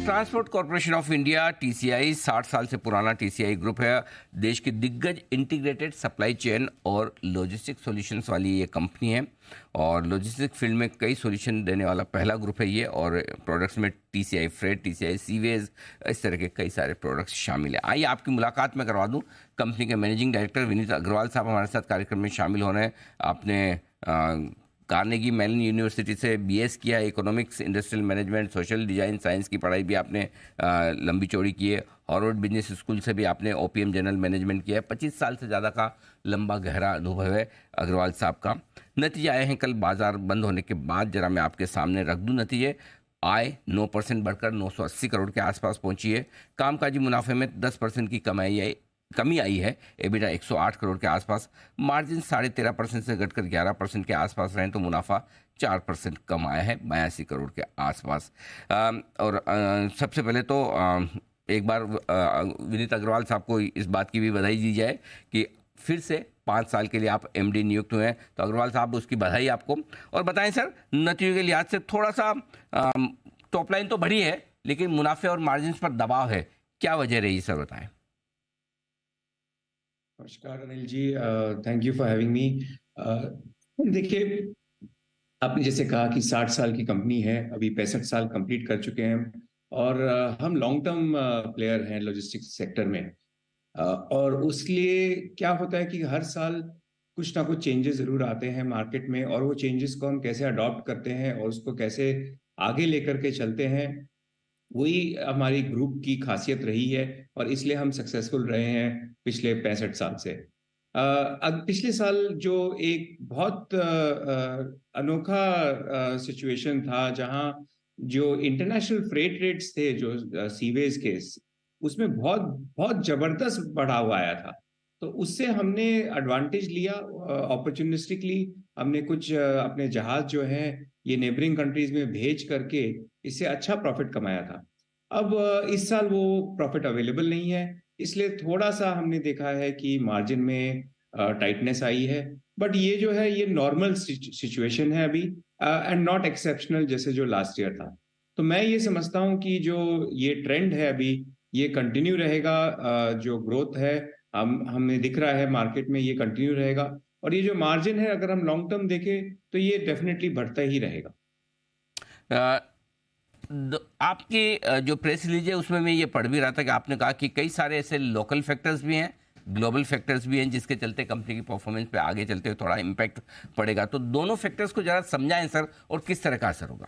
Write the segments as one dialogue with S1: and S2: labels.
S1: Transport corporation of India TCI 60 साल से पुराना टीसीआई ग्रुप है। देश की दिग्गज इंटीग्रेटेड सप्लाई चेन और लॉजिस्टिक सॉल्यूशंस वाली ये कंपनी है और लॉजिस्टिक फील्ड में कई सॉल्यूशन देने वाला पहला ग्रुप है ये। और प्रोडक्ट्स में टीसीआई फ्रेट, टीसीआई सीवेज, इस तरह के कई सारे प्रोडक्ट्स शामिल है। आइए आपकी मुलाकात में करवा दूं। कंपनी के मैनेजिंग डायरेक्टर विनीत अग्रवाल साहब हमारे साथ कार्यक्रम में शामिल हो रहे हैं। आपने कार्नेगी मेलन यूनिवर्सिटी से बीएस किया, economics, industrial management, social design, science की पढ़ाई भी आपने लंबी चौड़ी की है। हार्वर्ड बिजनेस स्कूल से भी आपने ओपीएम जनरल मैनेजमेंट किया है। 25 साल से ज़्यादा का लंबा गहरा अनुभव है अग्रवाल साहब का। नतीजे आए हैं कल बाजार बंद होने के बाद, जरा मैं आपके सामने रख दूँ नतीजे। आय 9% बढ़कर 980 करोड़ के आसपास पहुंची है। कामकाजी मुनाफे में 10% की कमी आई है। एबिटा 108 करोड़ के आसपास। मार्जिन 13.5% से घटकर 11% के आसपास रहे तो मुनाफा 4% कम आया है, 82 करोड़ के आसपास। सबसे पहले तो एक बार विनीत अग्रवाल साहब को इस बात की भी बधाई दी जाए कि फिर से 5 साल के लिए आप एमडी नियुक्त हुए हैं। तो अग्रवाल साहब, उसकी बधाई आपको। और बताएं सर, नतीजों के लिहाज से थोड़ा सा टॉप लाइन तो बढ़ी है लेकिन मुनाफे और मार्जिन पर दबाव है, क्या वजह रही सर, बताएं।
S2: नमस्कार Anil ji, thank you for having me. देखिए, आपने जैसे कहा कि 60 साल की कंपनी है, अभी 65 साल कंप्लीट कर चुके हैं और हम लॉन्ग टर्म प्लेयर हैं लॉजिस्टिक्स सेक्टर में। और उसलिए क्या होता है कि हर साल कुछ ना कुछ चेंजेस ज़रूर आते हैं मार्केट में, और वो चेंजेस को हम कैसे अडॉप्ट करते हैं और उसको कैसे आगे लेकर के चलते हैं, वही हमारी ग्रुप की खासियत रही है और इसलिए हम सक्सेसफुल रहे हैं पिछले 65 साल से। अब पिछले साल जो एक बहुत अनोखा सिचुएशन था, जहां जो इंटरनेशनल फ्रेट रेट्स थे, जो सीवेज के, उसमें बहुत बहुत जबरदस्त बढ़ाव आया था। तो उससे हमने एडवांटेज लिया। अपॉर्चुनिस्टिकली हमने कुछ अपने जहाज जो हैं ये नेबरिंग कंट्रीज में भेज करके इससे अच्छा प्रॉफिट कमाया था। अब इस साल वो प्रॉफिट अवेलेबल नहीं है, इसलिए थोड़ा सा हमने देखा है कि मार्जिन में टाइटनेस आई है। बट ये जो है ये नॉर्मल सिचुएशन है अभी, एंड नॉट एक्सेप्शनल जैसे जो लास्ट ईयर था। तो मैं ये समझता हूँ कि जो ये ट्रेंड है अभी ये कंटिन्यू रहेगा। जो ग्रोथ है हमें दिख रहा है मार्केट में, ये कंटिन्यू रहेगा। और ये जो मार्जिन है अगर हम लॉन्ग टर्म देखें तो ये डेफिनेटली बढ़ता ही रहेगा।
S1: आपकी जो प्रेस रिलीज है उसमें मैं ये पढ़ भी रहा था कि आपने कहा कि कई सारे ऐसे लोकल फैक्टर्स भी हैं, ग्लोबल फैक्टर्स भी हैं, जिसके चलते कंपनी की परफॉर्मेंस पे आगे चलते हुए थोड़ा इम्पैक्ट पड़ेगा। तो दोनों फैक्टर्स को जरा समझाएं सर, और किस तरह का असर होगा।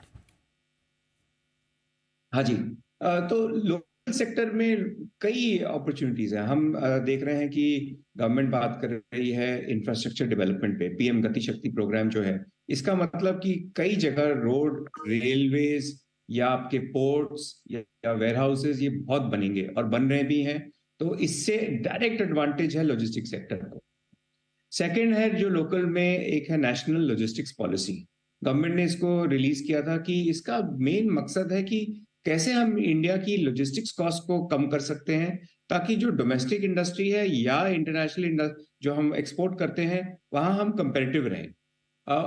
S2: हाँ जी, तो लोकल सेक्टर में कई अपॉर्चुनिटीज हैं। हम देख रहे हैं कि गवर्नमेंट बात कर रही है इंफ्रास्ट्रक्चर डेवलपमेंट पे, पीएम गति शक्ति प्रोग्राम जो है, इसका मतलब कि कई जगह रोड, रेलवेज या आपके पोर्ट्स या वेयर हाउसेज ये बहुत बनेंगे और बन रहे भी हैं। तो इससे डायरेक्ट एडवांटेज है लॉजिस्टिक सेक्टर को। सेकेंड है जो लोकल में एक है नेशनल लॉजिस्टिक्स पॉलिसी। गवर्नमेंट ने इसको रिलीज किया था कि इसका मेन मकसद है कि कैसे हम इंडिया की लॉजिस्टिक्स कॉस्ट को कम कर सकते हैं, ताकि जो डोमेस्टिक इंडस्ट्री है या इंटरनेशनल जो हम एक्सपोर्ट करते हैं वहां हम कंपेरेटिव रहें।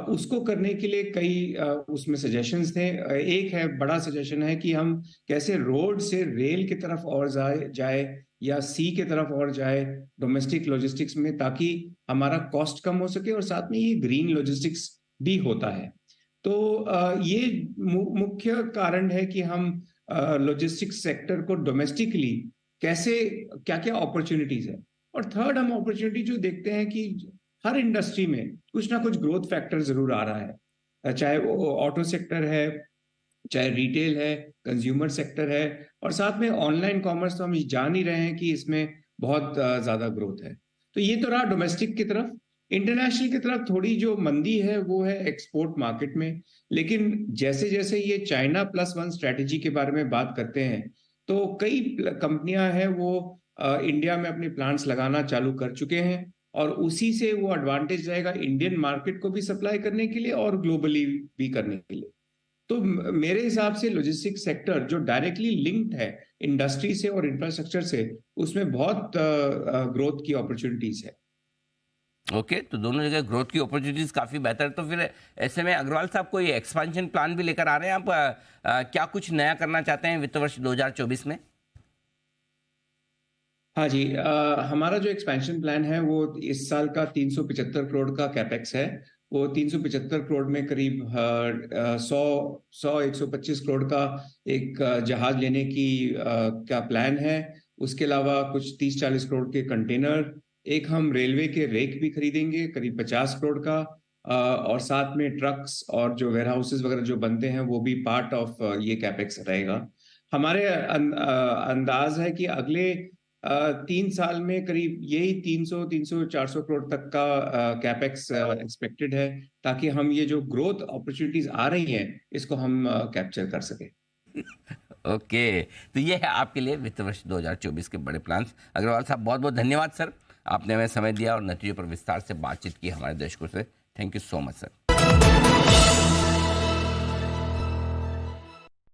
S2: उसको करने के लिए कई उसमें सजेशंस थे। एक है, बड़ा सजेशन है कि हम कैसे रोड से रेल की तरफ और जाए या सी के तरफ और जाए डोमेस्टिक लॉजिस्टिक्स में, ताकि हमारा कॉस्ट कम हो सके और साथ में ये ग्रीन लॉजिस्टिक्स भी होता है। तो ये मुख्य कारण है कि हम लॉजिस्टिक्स सेक्टर को डोमेस्टिकली कैसे, क्या क्या अपॉर्चुनिटीज है। और थर्ड, हम अपॉर्चुनिटी जो देखते हैं कि हर इंडस्ट्री में कुछ ना कुछ ग्रोथ फैक्टर जरूर आ रहा है, चाहे वो ऑटो सेक्टर है, चाहे रिटेल है, कंज्यूमर सेक्टर है, और साथ में ऑनलाइन कॉमर्स तो हम जान ही रहे हैं कि इसमें बहुत ज्यादा ग्रोथ है। तो ये तो रहा डोमेस्टिक की तरफ। इंटरनेशनल की तरफ थोड़ी जो मंदी है वो है एक्सपोर्ट मार्केट में। लेकिन जैसे जैसे ये चाइना +1 स्ट्रेटेजी के बारे में बात करते हैं, तो कई कंपनियां हैं वो इंडिया में अपने प्लांट्स लगाना चालू कर चुके हैं, और उसी से वो एडवांटेज रहेगा इंडियन मार्केट को भी सप्लाई करने के लिए और ग्लोबली भी करने के लिए। तो मेरे हिसाब से लॉजिस्टिक्स सेक्टर जो डायरेक्टली लिंक्ड है इंडस्ट्री से और इंफ्रास्ट्रक्चर से, उसमें बहुत ग्रोथ की अपॉर्चुनिटीज है।
S1: ओके, तो दोनों जगह ग्रोथ की अपॉर्चुनिटीज काफ़ी बेहतर। तो फिर ऐसे में अग्रवाल साहब कोई एक्सपेंशन प्लान भी लेकर आ रहे हैं आप? क्या कुछ नया करना चाहते हैं वित्त वर्ष 2024 में?
S2: हाँ जी, हमारा जो एक्सपेंशन प्लान है वो इस साल का 375 करोड़ का कैपेक्स है। वो 375 करोड़ में करीब 125 करोड़ का एक जहाज लेने की का प्लान है। उसके अलावा कुछ 30-40 करोड़ के कंटेनर, एक हम रेलवे के रेक भी खरीदेंगे करीब 50 करोड़ का, और साथ में ट्रक्स और जो वेयर हाउसेज वगैरह जो बनते हैं वो भी पार्ट ऑफ ये कैपेक्स रहेगा। हमारे अंदाज है कि अगले 3 साल में करीब यही 300-400 करोड़ तक का कैपेक्स एक्सपेक्टेड है, ताकि हम ये जो ग्रोथ अपॉर्चुनिटीज आ रही हैं इसको हम कैप्चर कर सकें।
S1: ओके, तो ये है आपके लिए वित्त वर्ष 2024 के बड़े प्लान्स। अग्रवाल साहब, बहुत बहुत धन्यवाद सर, आपने हमें समय दिया और नतीजों पर विस्तार से बातचीत की हमारे दर्शकों से। Thank you so much sir.